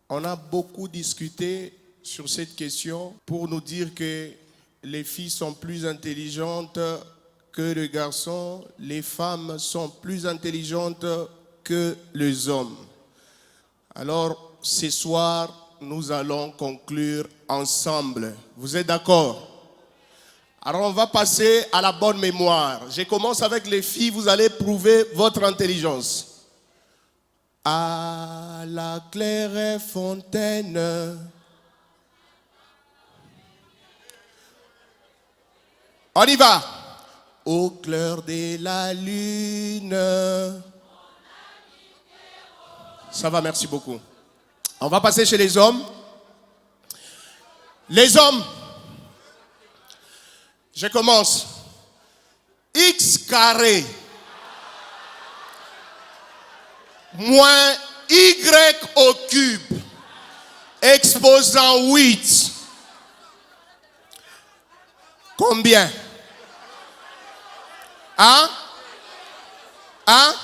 On a beaucoup discuté sur cette question pour nous dire que les filles sont plus intelligentes que les garçons, les femmes sont plus intelligentes que les hommes. Alors, ce soir, nous allons conclure ensemble. Vous êtes d'accord? Alors, on va passer à la bonne mémoire. Je commence avec les filles, vous allez prouver votre intelligence. À la claire fontaine. On y va. Au clair de la lune. Ça va, merci beaucoup. On va passer chez les hommes. Les hommes. Je commence. X carré moins Y au cube exposant 8. Combien? Hein? Hein?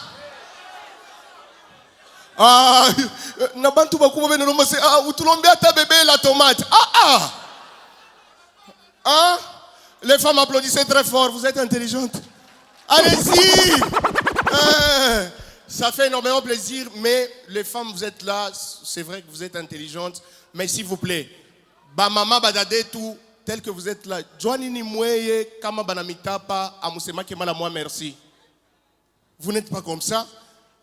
Nabantu bakuma beno nomose utulombea ta bébé la tomate. Hein? Les femmes applaudissez très fort, vous êtes intelligentes. Allez-y! Ça fait énormément plaisir, mais les femmes, vous êtes là, c'est vrai que vous êtes intelligentes, mais s'il vous plaît, ba mama badade tout, tel que vous êtes là, Joani ni mweye kama banamitapa amusema kemala moi merci. Vous n'êtes pas comme ça.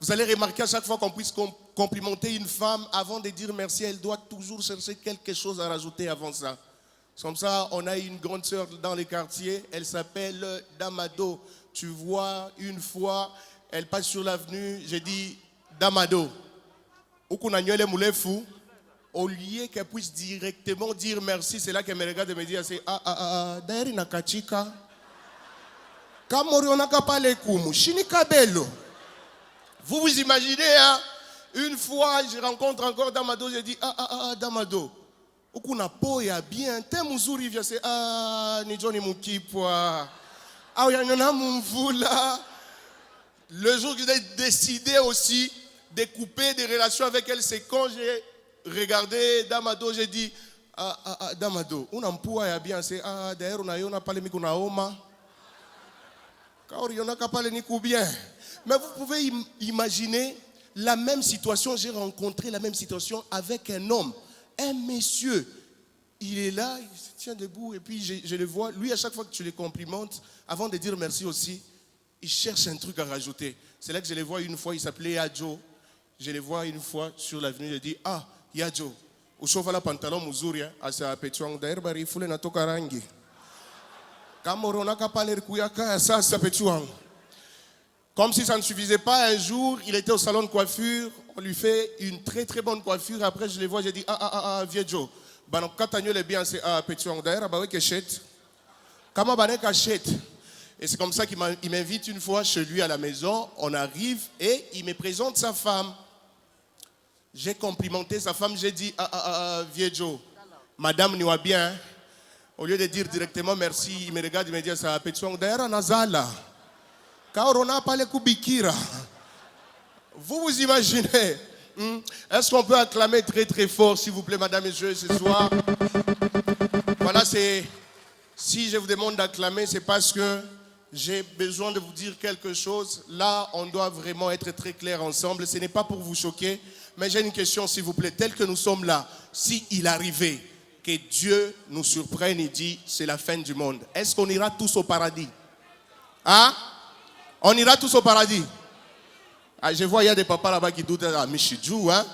Vous allez remarquer à chaque fois qu'on puisse complimenter une femme, avant de dire merci, elle doit toujours chercher quelque chose à rajouter avant ça. Comme ça, on a une grande sœur dans les quartiers, elle s'appelle Damado. Tu vois, une fois, elle passe sur l'avenue, j'ai dit Damado. Au lieu qu'elle puisse directement dire merci, c'est là qu'elle me regarde et me dit d'ailleurs, nakachika. Kamorionaka pale kumu, shinika bello. Vous vous imaginez, hein? Une fois, je rencontre encore Damado, j'ai dit Damado. Ukuna poya bien, te muzuri vya se ni Johnny Mukipwa. Yana mumvula. Le jour que j'ai décidé aussi de couper des relations avec elle, c'est quand j'ai regardé Damado, j'ai dit Damado, una mpua ya bien, c'est d'ailleurs on a yona pale miku na oma. Kaori yona kapale niku bien. Mais vous pouvez imaginer la même situation, j'ai rencontré la même situation avec un homme. Un monsieur, il est là, il se tient debout et puis je le vois. Lui, à chaque fois que tu le complimentes, avant de dire merci aussi, il cherche un truc à rajouter. C'est là que je le vois une fois, il s'appelait Yadjo. Je le vois une fois sur l'avenue, il dit Yadjo, ushova la pantalon muzuri, asa petuang d'ailleurs bari fule na toka rangi. Kamorona kapale kuyaka sa sa petuang. Comme si ça ne suffisait pas, un jour, il était au salon de coiffure, on lui fait une très très bonne coiffure. Après, je les vois, j'ai dit vieux Joe. Bah, quand tu es bien, c'est petit d'ailleurs, bah oui, qu'achète. Comment bah qu'achète. Et c'est comme ça qu'il m'invite une fois chez lui à la maison. On arrive et il me présente sa femme. J'ai complimenté sa femme, j'ai dit vieux Joe, madame n'y va bien. Au lieu de dire directement merci, il me regarde, il me dit ça petit d'ailleurs, Nazala. Vous vous imaginez? Est-ce qu'on peut acclamer très très fort, s'il vous plaît, madame et messieurs, ce soir? Voilà, si je vous demande d'acclamer, c'est parce que j'ai besoin de vous dire quelque chose. Là, on doit vraiment être très clair ensemble. Ce n'est pas pour vous choquer, mais j'ai une question, s'il vous plaît. Tel que nous sommes là, s'il arrivait que Dieu nous surprenne et dit, c'est la fin du monde, est-ce qu'on ira tous au paradis? Hein? On ira tous au paradis. Je vois, il y a des papas là-bas qui doutent. Michidjou, hein?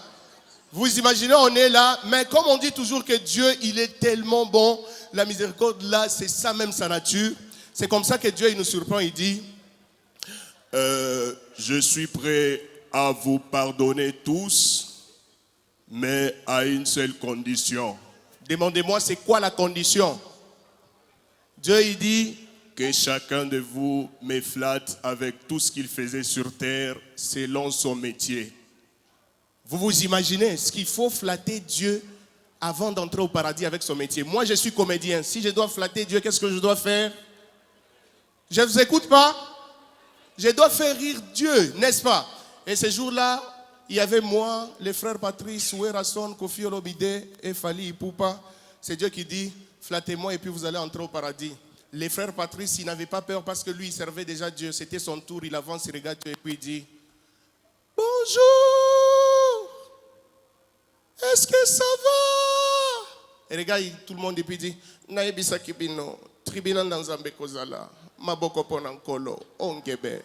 Vous imaginez, on est là. Mais comme on dit toujours que Dieu, il est tellement bon. La miséricorde, là, c'est ça même sa nature. C'est comme ça que Dieu, il nous surprend. Il dit, je suis prêt à vous pardonner tous, mais à une seule condition. Demandez-moi, c'est quoi la condition? Dieu, il dit, que chacun de vous me flatte avec tout ce qu'il faisait sur terre selon son métier. Vous vous imaginez ce qu'il faut flatter Dieu avant d'entrer au paradis avec son métier. Moi, je suis comédien. Si je dois flatter Dieu, qu'est-ce que je dois faire? Je ne vous écoute pas? Je dois faire rire Dieu, n'est-ce pas? Et ce jour-là, il y avait moi, les frères Patrice, Ouerason, Kofi Olomide et Fali Ipupa. C'est Dieu qui dit, flattez-moi et puis vous allez entrer au paradis. Les frères Patrice, ils n'avaient pas peur parce que lui, il servait déjà Dieu. C'était son tour, il avance, il regarde Dieu et puis il dit, bonjour, est-ce que ça va? Et regarde tout le monde et puis il dit, naebisa kibino, tribunal dans Zambekozala, maboko ponankolo, ongebe.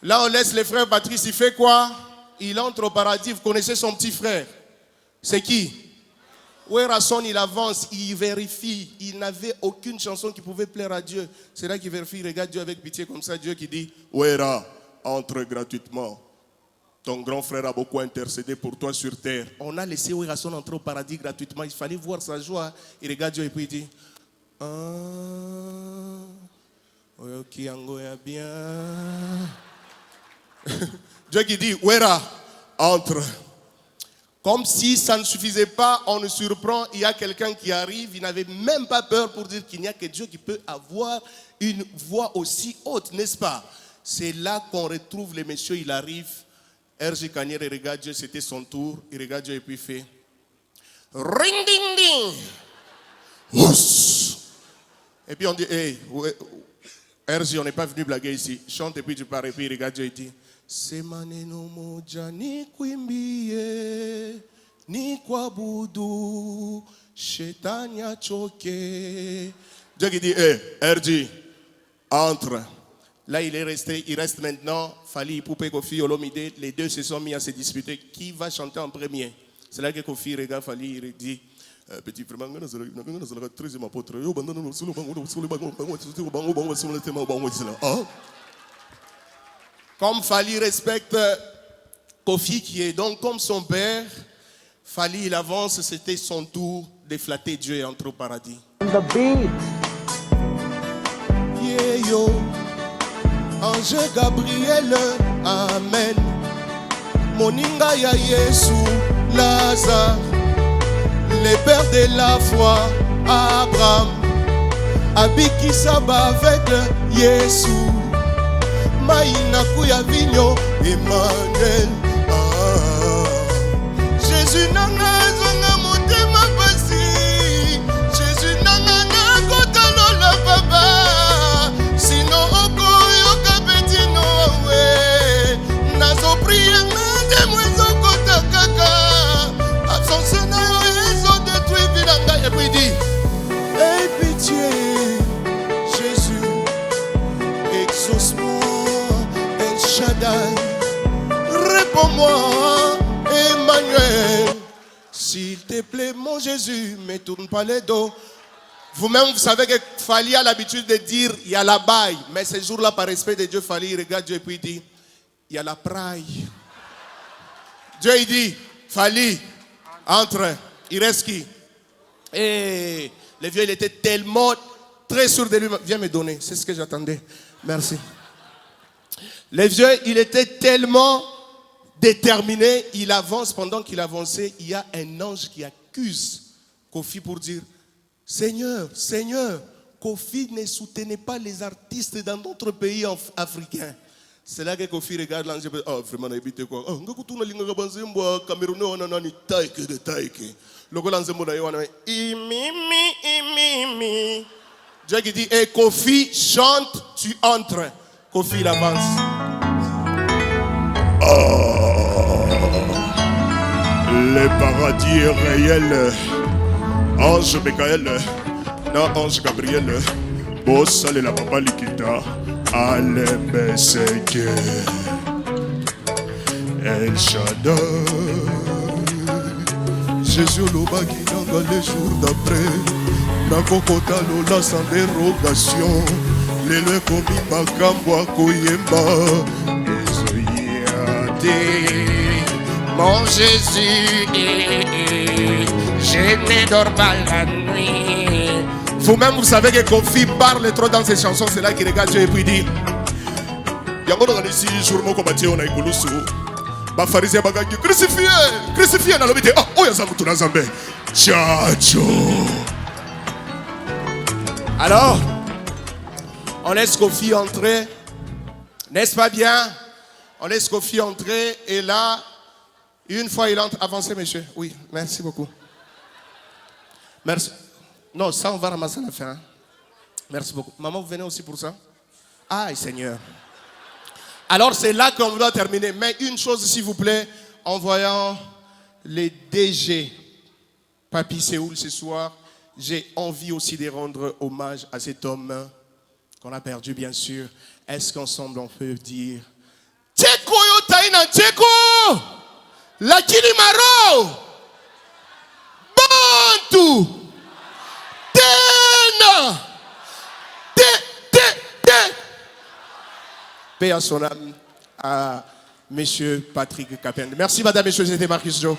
Là, on laisse les frères Patrice, il fait quoi? Il entre au paradis, vous connaissez son petit frère. C'est qui? Ouerason, il avance, il vérifie. Il n'avait aucune chanson qui pouvait plaire à Dieu. C'est là qu'il vérifie, il regarde Dieu avec pitié comme ça. Dieu qui dit, Ouera, entre gratuitement. Ton grand frère a beaucoup intercédé pour toi sur terre. On a laissé Ouerason entrer au paradis gratuitement. Il fallait voir sa joie. Il regarde Dieu et puis il dit, ok, Angoya bien. Dieu qui dit, Ouera, entre. Comme si ça ne suffisait pas, on nous surprend, il y a quelqu'un qui arrive, il n'avait même pas peur pour dire qu'il n'y a que Dieu qui peut avoir une voix aussi haute, n'est-ce pas? C'est là qu'on retrouve les messieurs, il arrive, R.J. Kanier, il regarde Dieu, c'était son tour, il regarde Dieu et puis il fait, ring ding ding, ouss. Et puis on dit, hey, R.J., on n'est pas venu blaguer ici, chante et puis tu pars et puis il regarde Dieu et dit, se maneno moja ni kwimbie ni kwabudu shetani achoke. Dieu qui dit, RJ, entre. Là, il reste maintenant Fali Ipupa, Kofi Olomide. Les deux se sont mis à se disputer. Qui va chanter en premier? C'est là que Kofi regarde Fali, il dit, petit frère, comme Fali respecte Kofi qui est donc comme son père, Fali il avance, c'était son tour de flatter Dieu et entrer au paradis. The beat. Yeah yo, Ange Gabriel, Amen. Moninga ya Yesu, Lazare, les pères de la foi, Abraham, Abiki Saba avec Yesu. Maïna Kouya Vigno, Emmanuel. Jésus nanga zonga motema pasi. Jésus nanga kota lola papa. Sino oko yoka petit noé. Nazo prier de mwezo kota kaka. Absence na yo ezo détruit vilanga. Et puis il dit, aie pitié, Jésus, exauce-moi. Shaddai, réponds-moi, Emmanuel. S'il te plaît, mon Jésus, ne me tourne pas les dos. Vous-même, vous savez que Fali a l'habitude de dire, il y a la baille. Mais ce jour-là, par respect de Dieu, Fali, il regarde Dieu et puis il dit, il y a la praille. Dieu, il dit, Fali, entre. Il reste qui? Et le vieux, il était tellement très sûr de lui. Viens me donner, c'est ce que j'attendais. Merci. Le vieux, il était tellement déterminé, il avance. Pendant qu'il avançait, il y a un ange qui accuse Kofi pour dire, Seigneur, Seigneur, Kofi ne soutenait pas les artistes dans d'autres pays africains. C'est là que Kofi regarde l'ange et dit, oh vraiment, n'habitez quoi? Oh, Camerounais, on a une taille de taille. Le l'ange dit, imimi. Dieu qui dit, hey, Kofi, chante, tu entres. Kofi, il avance. Le paradis est réel. Ange Michael, non Ange Gabriel. Bossa le la papa likita. Allez seke. El Shaddai. Jésus l'obaki nanga les jours d'après. Nakokota lola sans dérogation. Lelo komi makambo koyemba. Mon Jésus, je ne dors pas la nuit. Vous-même, vous savez que Kofi parle trop dans ses chansons. C'est là qu'il regarde Dieu et puis il dit, yango na ici jour moko batie on a ikulusu. Ba pharisien bagaki crucifié na lobité. Ah, oya za mutu na Nzambe. Chacho. alors, on laisse Kofi entrer. N'est-ce pas bien? On laisse Kofi entrer et là, une fois il entre, avancez monsieur. Oui, merci beaucoup. Merci. Non, ça on va ramasser à la fin. Hein. Merci beaucoup. Maman, vous venez aussi pour ça? Aïe Seigneur. Alors c'est là qu'on doit terminer. Mais une chose s'il vous plaît, en voyant les DG, Papi Séoul ce soir, j'ai envie aussi de rendre hommage à cet homme qu'on a perdu bien sûr. Est-ce qu'ensemble on peut dire Tcheko yo taina Tcheko Lakini Maro Bantu Tena Paix à son âme à Monsieur Patrick Capende. Merci madame, messieurs, c'était Marcus Joe.